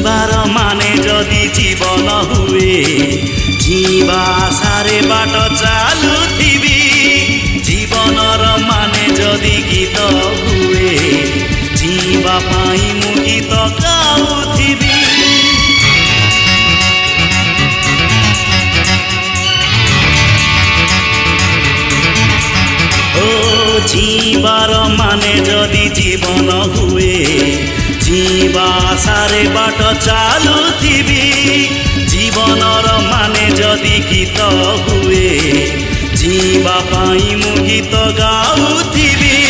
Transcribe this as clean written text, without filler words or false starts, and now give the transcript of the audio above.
जीवार माने जदि जीवन हुए जीवा सारे बाट चालुथिबी जीवनर माने जदि गीत हुए जीवा पाई मु गीत गाउथिबी जीवार माने जदि जीवन हुए जीवा सारे बाट चालुथिबी जीवनर माने जदि गीत हुए जीवा पाई मु गीत गाउथिबी।